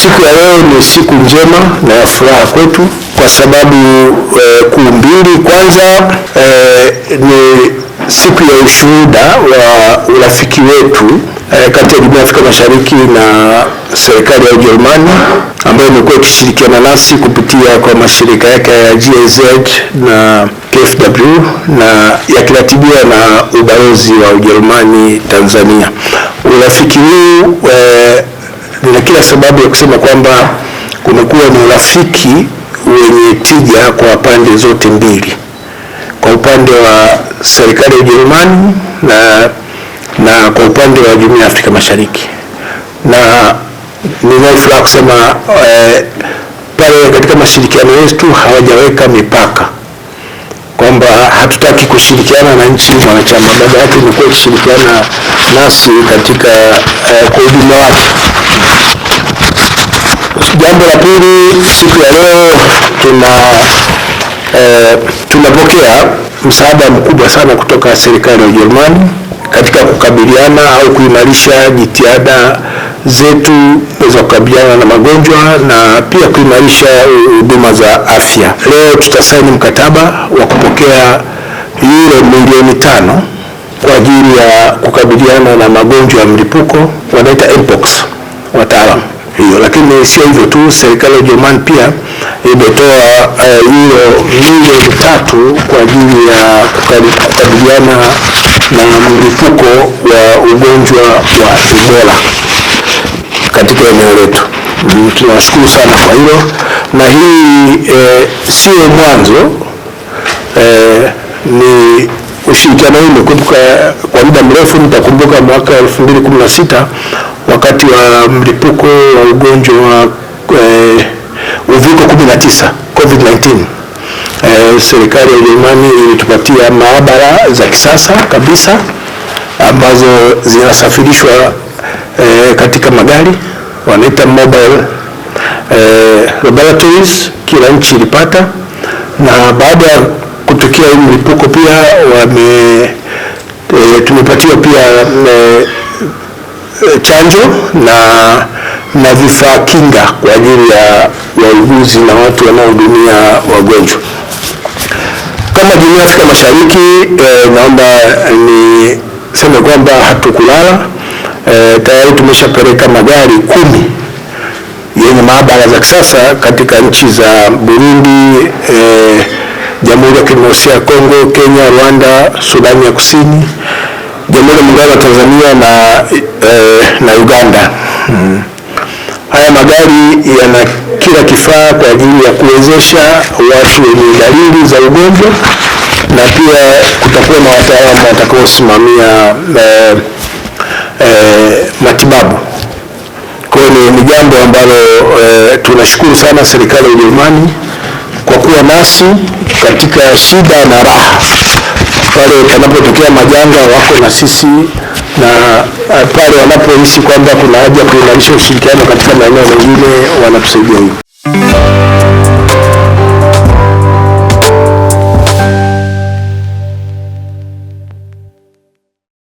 Siku ya leo ni siku njema na ya furaha kwetu kwa sababu kuu mbili. Kwanza ni siku ya ushuhuda wa urafiki wetu kati ya Jumuiya ya Afrika Mashariki na serikali ya Ujerumani, ambayo imekuwa ikishirikiana nasi kupitia kwa mashirika yake ya GIZ na KfW na yakiratibiwa na ubalozi wa Ujerumani Tanzania. Urafiki huu nina kila sababu ya kusema kwamba kumekuwa ni urafiki wenye tija kwa pande zote mbili, kwa upande wa serikali ya Ujerumani na kwa upande wa Jumuiya ya Afrika Mashariki. Na ninayo furaha kusema pale katika mashirikiano yetu hawajaweka mipaka kwamba hatutaki kushirikiana na nchi wanachama, badala yake imekuwa ikishirikiana nasi katika kwa ujumla wake. Jambo la pili, siku ya leo tunapokea msaada mkubwa sana kutoka serikali ya Ujerumani katika kukabiliana au kuimarisha jitihada zetu za kukabiliana na magonjwa na pia kuimarisha huduma za afya. Leo tutasaini mkataba wa kupokea euro milioni 5 kwa ajili ya kukabiliana na magonjwa ya mlipuko wanaita mpox wataalamu hiyo. Lakini sio hivyo tu, serikali ya Ujerumani pia imetoa euro milioni 3 kwa ajili ya kukabiliana na mlipuko wa ugonjwa wa Ebola katika eneo letu. Tunashukuru sana kwa hilo, na hii sio mwanzo, ni ushirikiano huu umekuwa kwa muda mrefu. Nitakumbuka mwaka 2016 wakati wa mlipuko wa ugonjwa wa uviko 19 COVID-19, serikali ya Ujerumani ilitupatia maabara za kisasa kabisa ambazo zinasafirishwa katika magari, wanaita mobile laboratories. Kila nchi ilipata, na baada ya kutokea hii mlipuko pia tumepatiwa pia chanjo na vifaa kinga kwa ajili ya wauguzi na watu wanaohudumia wagonjwa. Kama Jumuiya ya Afrika Mashariki, naomba niseme kwamba hatukulala. Tayari tumeshapeleka magari 10 yenye maabara za kisasa katika nchi za Burundi, Jamhuri ya Kidemokrasia ya Kongo, Kenya, Rwanda, Sudani ya Kusini, Jamhuri ya Muungano wa Tanzania na Uganda. Haya magari yana kila kifaa kwa ajili ya kuwezesha watu wenye dalili za ugonjwa, na pia kutakuwa na wataalamu watakaosimamia matibabu. Kwa hiyo ni jambo ambalo tunashukuru sana serikali ya Ujerumani kwa kuwa nasi katika shida na raha. Pale panapotokea majanga wako na sisi, na pale wanapohisi kwamba kuna haja kuimarisha ushirikiano katika maeneo mengine wanatusaidia hiyo.